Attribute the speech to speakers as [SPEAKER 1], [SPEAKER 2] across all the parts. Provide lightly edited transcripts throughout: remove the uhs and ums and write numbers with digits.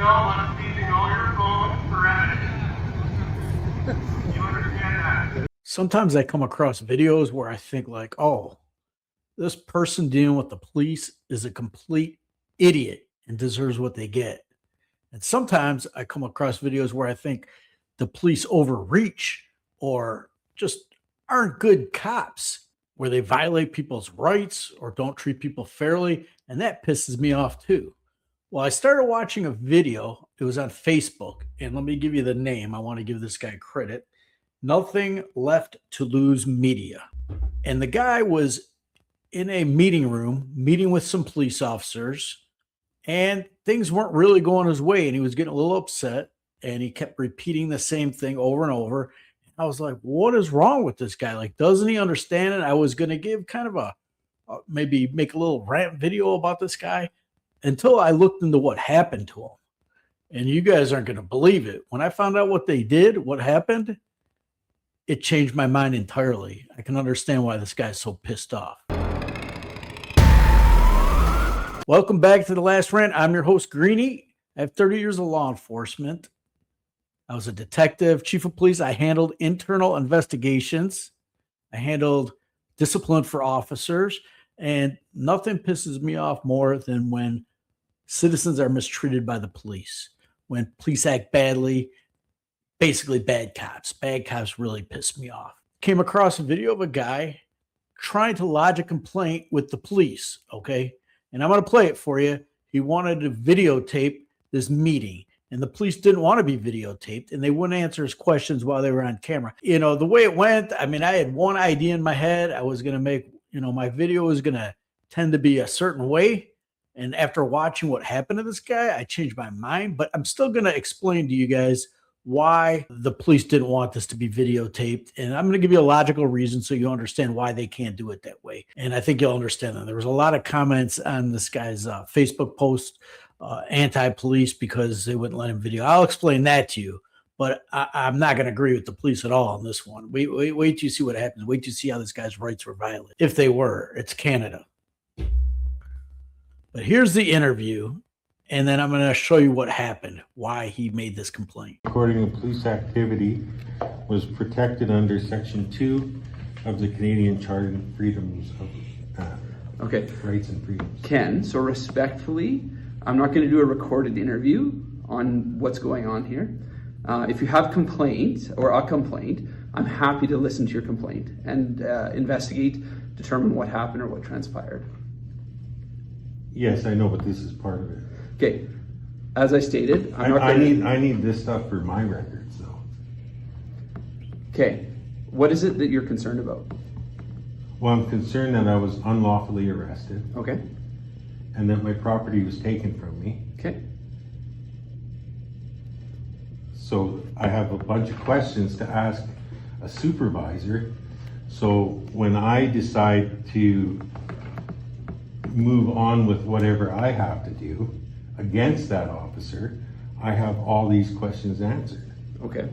[SPEAKER 1] must be to know your phone for evidence. You understand that?
[SPEAKER 2] Sometimes I come across videos where I think like, oh, this person dealing with the police is a complete idiot and deserves what they get. And sometimes I come across videos where I think the police overreach or just aren't good cops, where they violate people's rights or don't treat people fairly. And that pisses me off too. Well, I started watching a video. It was on Facebook. And let me give you the name. I want to give this guy credit. Nothing Left to Lose Media. And the guy was in a meeting room, meeting with some police officers, and things weren't really going his way. And he was getting a little upset and he kept repeating the same thing over and over. I was like, what is wrong with this guy? Like, doesn't he understand it? I was going to give kind of a maybe make a little rant video about this guy until I looked into what happened to him. And you guys aren't going to believe it. When I found out what they did, what happened, it changed my mind entirely. I can understand why this guy's so pissed off. Welcome back to The Last Rant. I'm your host, Greenie. I have 30 years of law enforcement. I was a detective, chief of police. I handled internal investigations. I handled discipline for officers. And nothing pisses me off more than when citizens are mistreated by the police. When police act badly, basically bad cops. Bad cops really piss me off. Came across a video of a guy trying to lodge a complaint with the police, okay? And I'm going to play it for you. He wanted to videotape this meeting, and the police didn't want to be videotaped, and they wouldn't answer his questions while they were on camera. You know, the way it went, I mean, I had one idea in my head. I was going to make, my video was going to tend to be a certain way. And after watching what happened to this guy, I changed my mind. But I'm still going to explain to you guys why the police didn't want this to be videotaped. And I'm going to give you a logical reason so you understand why they can't do it that way. And I think you'll understand that. There was a lot of comments on this guy's Facebook post, anti-police, because they wouldn't let him video. I'll explain that to you. But I'm not going to agree with the police at all on this one. Wait till you see what happens. Wait till you see how this guy's rights were violated. If they were, it's Canada. But here's the interview, and then I'm going to show you what happened, why he made this complaint.
[SPEAKER 3] Recording of police activity was protected under Section 2 of the Canadian Charter of Freedoms of Rights and Freedoms.
[SPEAKER 4] Ken, so respectfully, I'm not going to do a recorded interview on what's going on here. If you have complaint or a complaint, I'm happy to listen to your complaint and investigate, determine what happened or what transpired.
[SPEAKER 3] Yes, I know, but this is part of it.
[SPEAKER 4] Okay, as I stated,
[SPEAKER 3] I need this stuff for my records, though.
[SPEAKER 4] Okay, what is it that you're concerned about?
[SPEAKER 3] Well, I'm concerned that I was unlawfully arrested.
[SPEAKER 4] Okay.
[SPEAKER 3] And that my property was taken from me.
[SPEAKER 4] Okay.
[SPEAKER 3] So I have a bunch of questions to ask a supervisor. So when I decide to move on with whatever I have to do against that officer, I have all these questions answered.
[SPEAKER 4] Okay.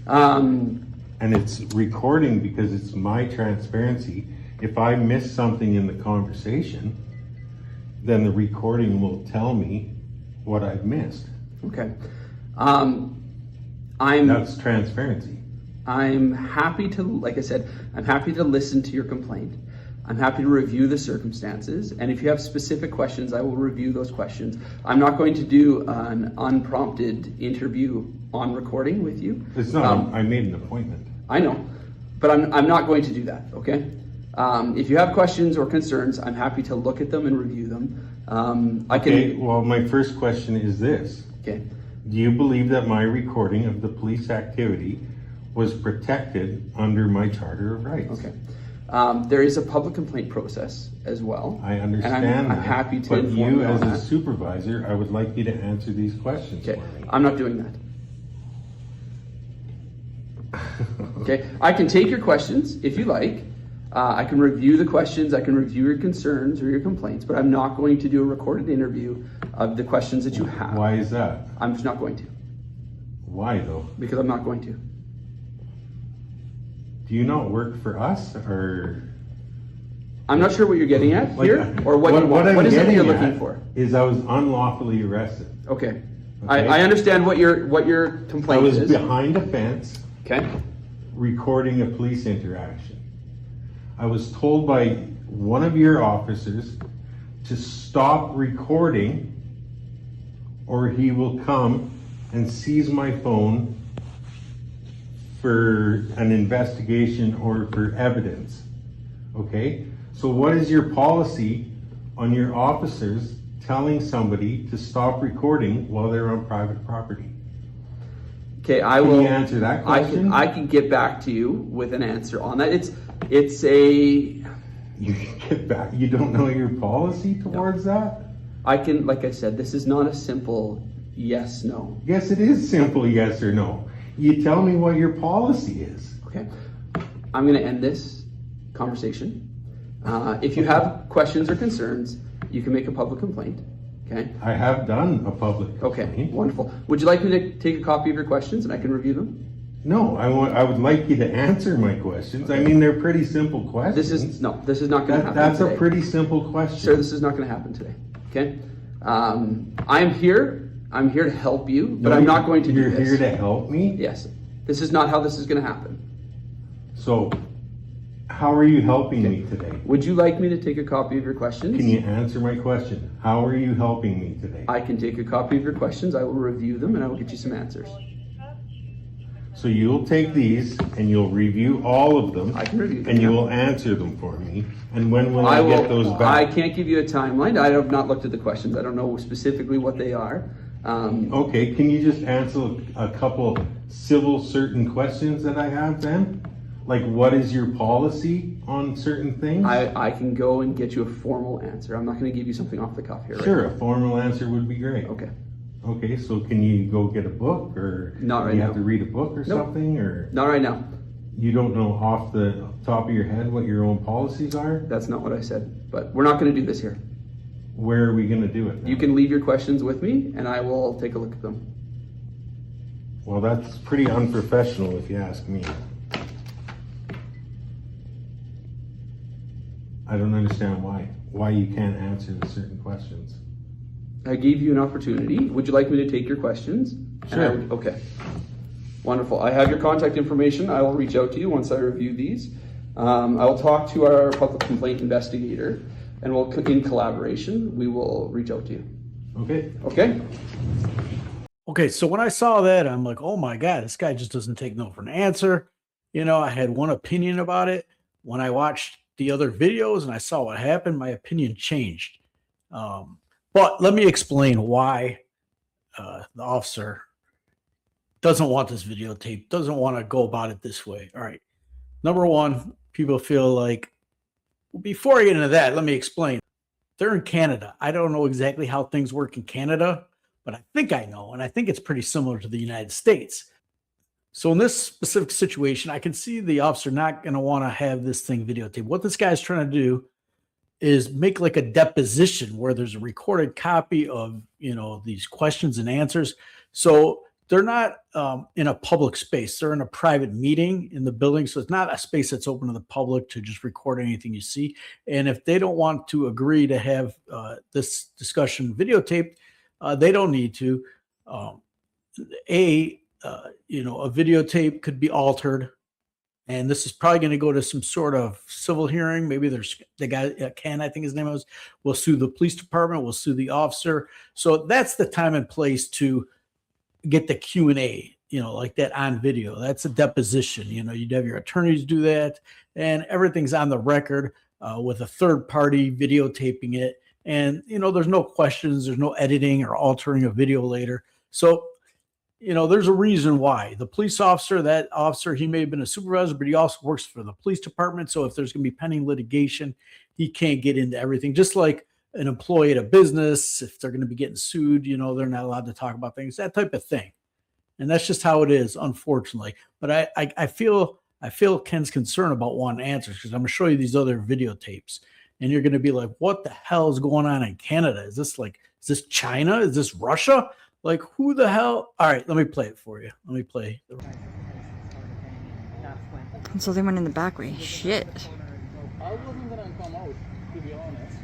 [SPEAKER 3] And it's recording because it's my transparency. If I miss something in the conversation, then the recording will tell me what I've missed.
[SPEAKER 4] Okay.
[SPEAKER 3] That's transparency.
[SPEAKER 4] I'm happy to, like I said, I'm happy to listen to your complaint. I'm happy to review the circumstances. And if you have specific questions, I will review those questions. I'm not going to do an unprompted interview on recording with you.
[SPEAKER 3] It's not, I made an appointment.
[SPEAKER 4] I know, but I'm not going to do that, okay? If you have questions or concerns, I'm happy to look at them and review them.
[SPEAKER 3] Well, my first question is this.
[SPEAKER 4] Okay.
[SPEAKER 3] Do you believe that my recording of the police activity was protected under my Charter of Rights?
[SPEAKER 4] Okay. There is a public complaint process as well.
[SPEAKER 3] I understand
[SPEAKER 4] and I'm happy to inform
[SPEAKER 3] you
[SPEAKER 4] on
[SPEAKER 3] as a
[SPEAKER 4] that.
[SPEAKER 3] supervisor, I would like you to answer these questions
[SPEAKER 4] Okay.
[SPEAKER 3] for me.
[SPEAKER 4] I'm not doing that. Okay, I can take your questions if you like. I can review the questions, I can review your concerns or your complaints, but I'm not going to do a recorded interview of the questions that you have.
[SPEAKER 3] Why is that?
[SPEAKER 4] I'm just not going to.
[SPEAKER 3] Why though?
[SPEAKER 4] Because I'm not going to.
[SPEAKER 3] Do you not work for us, or?
[SPEAKER 4] I'm not sure what you're getting at here, or what you want. What is it that you're looking for?
[SPEAKER 3] Is I was unlawfully arrested.
[SPEAKER 4] Okay.
[SPEAKER 3] Okay?
[SPEAKER 4] I understand what your
[SPEAKER 3] I
[SPEAKER 4] complaint
[SPEAKER 3] was
[SPEAKER 4] is.
[SPEAKER 3] behind a fence
[SPEAKER 4] Okay.
[SPEAKER 3] recording a police interaction. I was told by one of your officers to stop recording or he will come and seize my phone for an investigation or for evidence. Okay? So what is your policy on your officers telling somebody to stop recording while they're on private property?
[SPEAKER 4] Okay, I
[SPEAKER 3] Can
[SPEAKER 4] will
[SPEAKER 3] you answer that question?
[SPEAKER 4] I can get back to you with an answer on that. It's a
[SPEAKER 3] You can get back. You don't know your policy towards that?
[SPEAKER 4] I can, like I said, this is not a simple yes, no.
[SPEAKER 3] Yes, it is simple yes or no. You tell me what your policy is.
[SPEAKER 4] Okay. I'm going to end this conversation. If you have questions or concerns, you can make a public complaint. Okay.
[SPEAKER 3] I have done a public
[SPEAKER 4] Okay.
[SPEAKER 3] complaint.
[SPEAKER 4] Wonderful. Would you like me to take a copy of your questions and I can review them?
[SPEAKER 3] No, I would like you to answer my questions. I mean, they're pretty simple questions.
[SPEAKER 4] This is not going to happen
[SPEAKER 3] That's
[SPEAKER 4] today.
[SPEAKER 3] a pretty simple question.
[SPEAKER 4] Sir, this is not going to happen today. Okay. I'm here to help you, but
[SPEAKER 3] No,
[SPEAKER 4] I'm not going to do
[SPEAKER 3] You're
[SPEAKER 4] this.
[SPEAKER 3] here to help me?
[SPEAKER 4] Yes. This is not how this is going to happen.
[SPEAKER 3] So, how are you helping me today?
[SPEAKER 4] Would you like me to take a copy of your questions?
[SPEAKER 3] Can you answer my question? How are you helping me today?
[SPEAKER 4] I can take a copy of your questions. I will review them and I will get you some answers.
[SPEAKER 3] So you'll take these and you'll review all of them.
[SPEAKER 4] I can review them.
[SPEAKER 3] And you
[SPEAKER 4] yeah.
[SPEAKER 3] will answer them for me. And when will I get those back?
[SPEAKER 4] I can't give you a timeline. I have not looked at the questions. I don't know specifically what they are.
[SPEAKER 3] Okay, can you just answer a couple civil certain questions that I have then? Like, what is your policy on certain things?
[SPEAKER 4] I can go and get you a formal answer. I'm not going to give you something off the cuff here.
[SPEAKER 3] Sure,
[SPEAKER 4] Right
[SPEAKER 3] a formal answer would be great.
[SPEAKER 4] now. Okay.
[SPEAKER 3] Okay, so can you go get a book or
[SPEAKER 4] Not right
[SPEAKER 3] you
[SPEAKER 4] now.
[SPEAKER 3] have to read a book or
[SPEAKER 4] Nope.
[SPEAKER 3] something, or
[SPEAKER 4] Not right now.
[SPEAKER 3] you don't know off the top of your head what your own policies are?
[SPEAKER 4] That's not what I said. But we're not going to do this here.
[SPEAKER 3] Where are we going to do it then?
[SPEAKER 4] You can leave your questions with me and I will take a look at them.
[SPEAKER 3] Well, that's pretty unprofessional if you ask me. I don't understand why you can't answer the certain questions.
[SPEAKER 4] I gave you an opportunity. Would you like me to take your questions?
[SPEAKER 3] Sure.
[SPEAKER 4] Okay. Wonderful. I have your contact information. I will reach out to you once I review these. I will talk to our public complaint investigator, and we'll, in collaboration, we will reach out to you.
[SPEAKER 3] Okay.
[SPEAKER 4] Okay?
[SPEAKER 2] Okay, so when I saw that, I'm like, oh my God, this guy just doesn't take no for an answer. You know, I had one opinion about it. When I watched the other videos and I saw what happened, my opinion changed. But let me explain why the officer doesn't want this videotape, doesn't want to go about it this way. All right. Number one, people feel like, before I get into that, let me explain. They're in Canada. I don't know exactly how things work in Canada, but I think I know, and I think it's pretty similar to the United States. So in this specific situation, I can see the officer not going to want to have this thing videotaped. What this guy's trying to do is make like a deposition where there's a recorded copy of, you know, these questions and answers. So they're not in a public space. They're in a private meeting in the building. So it's not a space that's open to the public to just record anything you see. And if they don't want to agree to have this discussion videotaped, they don't need to. You know, a videotape could be altered. And this is probably going to go to some sort of civil hearing. Maybe there's the guy, Ken, I think his name was, will sue the police department, will sue the officer. So that's the time and place to get the Q&A, you know, like that on video. That's a deposition. You know, you'd have your attorneys do that, and everything's on the record with a third party videotaping it. And, you know, there's no questions, there's no editing or altering a video later. So, you know, there's a reason why. The police officer, that officer, he may have been a supervisor, but he also works for the police department. So if there's going to be pending litigation, he can't get into everything. Just like an employee at a business, if they're going to be getting sued, you know, they're not allowed to talk about things, that type of thing. And that's just how it is, unfortunately. But I feel Ken's concern about wanting answers, because I'm going to show you these other videotapes. And you're going to be like, what the hell is going on in Canada? Is this China? Is this Russia? Like, who the hell? All right, let me play it for you. Let me play.
[SPEAKER 5] And so they went in the back way. Shit.
[SPEAKER 6] I wasn't gonna come out, to be honest,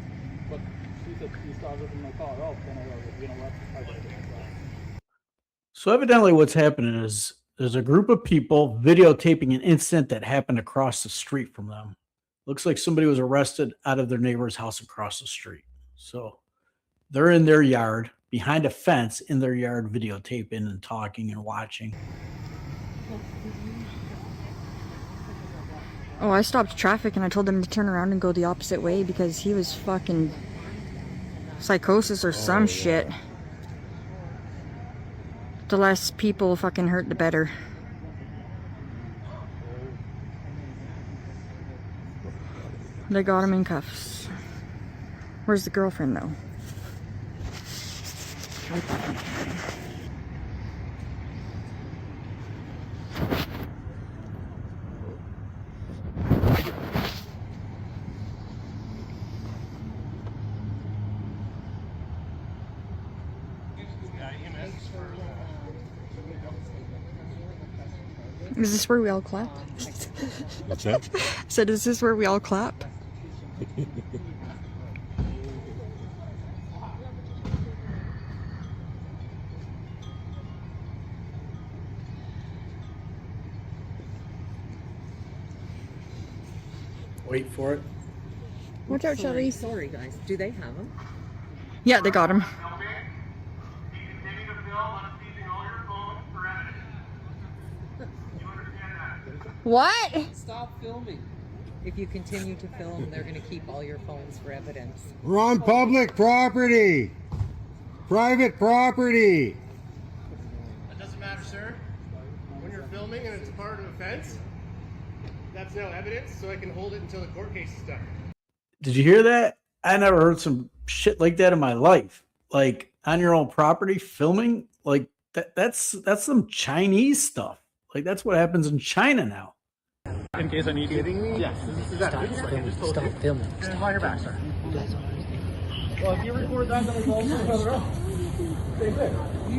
[SPEAKER 6] but she said she started in my car up, and I was like, you know what, I gotta do it.
[SPEAKER 2] So evidently what's happening is there's a group of people videotaping an incident that happened across the street from them. Looks like somebody was arrested out of their neighbor's house across the street. So they're in their yard, behind a fence in their yard, videotaping and talking and watching.
[SPEAKER 5] Oh, I stopped traffic and I told him to turn around and go the opposite way because he was fucking psychosis or some shit. The less people fucking hurt, the better. They got him in cuffs. Where's the girlfriend though? Is this where we all clap?
[SPEAKER 3] What's that?
[SPEAKER 5] I said, is this where we all clap?
[SPEAKER 2] Wait for it.
[SPEAKER 5] Watch out, Shelly.
[SPEAKER 7] Sorry, guys. Do they have them?
[SPEAKER 5] Yeah, they got him.
[SPEAKER 1] Okay? You continue to film. I'm seizing all your phones for evidence. You understand that?
[SPEAKER 5] What?
[SPEAKER 7] Stop filming. If you continue to film, they're going to keep all your phones for evidence.
[SPEAKER 8] We're on public property. Private property.
[SPEAKER 9] That doesn't matter, sir. When you're filming and it's part of a fence, that's no evidence, so I can hold it until the court case is done.
[SPEAKER 2] Did you hear that? I never heard some shit like that in my life. Like on your own property, filming, like that's some Chinese stuff. Like that's what happens in China now.
[SPEAKER 6] In case I need you.
[SPEAKER 9] Kidding me? Yes, this is evidence. Like I just told you.
[SPEAKER 7] filming.
[SPEAKER 9] Stand by your back, sir. Well, if you record that, then it's all further up.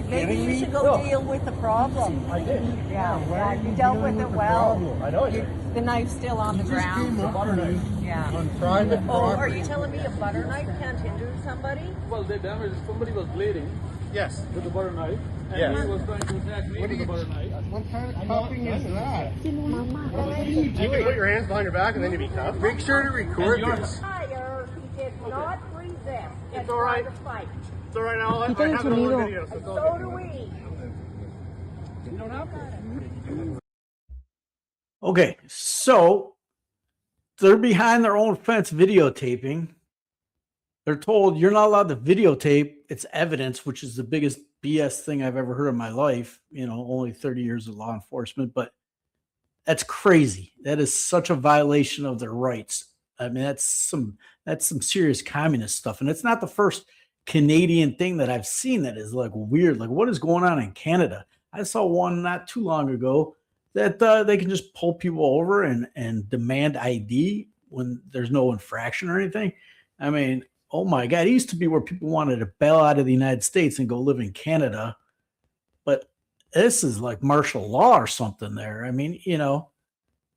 [SPEAKER 10] Maybe you should go deal with the problem.
[SPEAKER 9] I did.
[SPEAKER 10] Yeah, you dealt with it well.
[SPEAKER 9] I know I did.
[SPEAKER 10] The knife's still on the ground.
[SPEAKER 9] A butter knife
[SPEAKER 10] Yeah.
[SPEAKER 9] on private
[SPEAKER 10] Oh, are
[SPEAKER 9] property.
[SPEAKER 10] you telling me a butter knife can't injure somebody?
[SPEAKER 6] Well, they damaged. Somebody was bleeding
[SPEAKER 9] Yes.
[SPEAKER 6] with the butter knife, and
[SPEAKER 9] Yes.
[SPEAKER 6] he was trying to attack me with the butter knife.
[SPEAKER 9] What kind of cuffing is that? You can put your hands behind your back and then you be cuffed. Make sure to record this.
[SPEAKER 10] Fire, he did not resist and
[SPEAKER 9] It's all right.
[SPEAKER 10] try to fight.
[SPEAKER 9] It's all right, I'll I have
[SPEAKER 5] think
[SPEAKER 9] it
[SPEAKER 5] it's
[SPEAKER 9] on
[SPEAKER 5] illegal.
[SPEAKER 9] video, so it's all
[SPEAKER 10] So
[SPEAKER 9] good.
[SPEAKER 10] do we.
[SPEAKER 2] Okay, so they're behind their own fence videotaping. They're told you're not allowed to videotape. It's evidence, which is the biggest BS thing I've ever heard in my life. You know, only 30 years of law enforcement, but that's crazy. That is such a violation of their rights. I mean, that's some serious communist stuff. And it's not the first Canadian thing that I've seen that is like weird. Like what is going on in Canada? I saw one not too long ago that they can just pull people over and demand ID when there's no infraction or anything. I mean, oh my God, it used to be where people wanted to bail out of the United States and go live in Canada. But this is like martial law or something there. I mean, you know,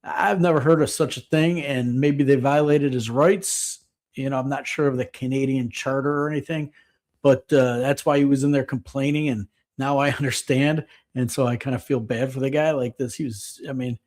[SPEAKER 2] I've never heard of such a thing, and maybe they violated his rights. You know, I'm not sure of the Canadian charter or anything, but that's why he was in there complaining. And now I understand. And so I kind of feel bad for the guy like this. He was, I mean,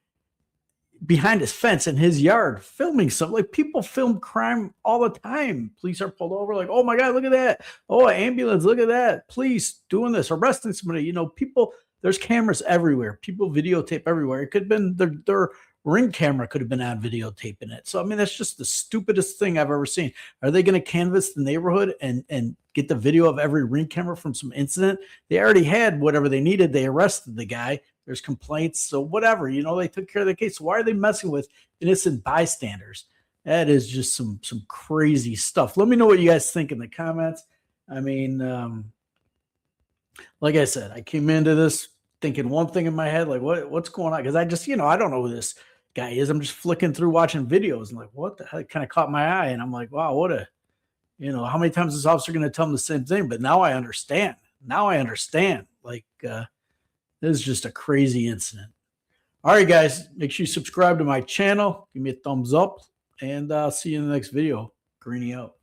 [SPEAKER 2] behind his fence in his yard filming something. Like people film crime all the time. Police are pulled over like, oh my God, look at that. Oh, ambulance, look at that. Police doing this, arresting somebody. You know, people, there's cameras everywhere. People videotape everywhere. It could have been their Ring camera could have been on videotaping it. So, I mean, that's just the stupidest thing I've ever seen. Are they going to canvass the neighborhood and get the video of every Ring camera from some incident? They already had whatever they needed. They arrested the guy. There's complaints. So whatever, you know, they took care of the case. Why are they messing with innocent bystanders? That is just some crazy stuff. Let me know what you guys think in the comments. I mean, like I said, I came into this thinking one thing in my head, like what's going on? Because I just, you know, I don't know who this guy is. I'm just flicking through watching videos and like, what the heck? Kind of caught my eye. And I'm like, wow, what a, you know, how many times is this officer going to tell him the same thing? But now I understand. Like, this is just a crazy incident. All right, guys, make sure you subscribe to my channel. Give me a thumbs up, and I'll see you in the next video. Greenie out.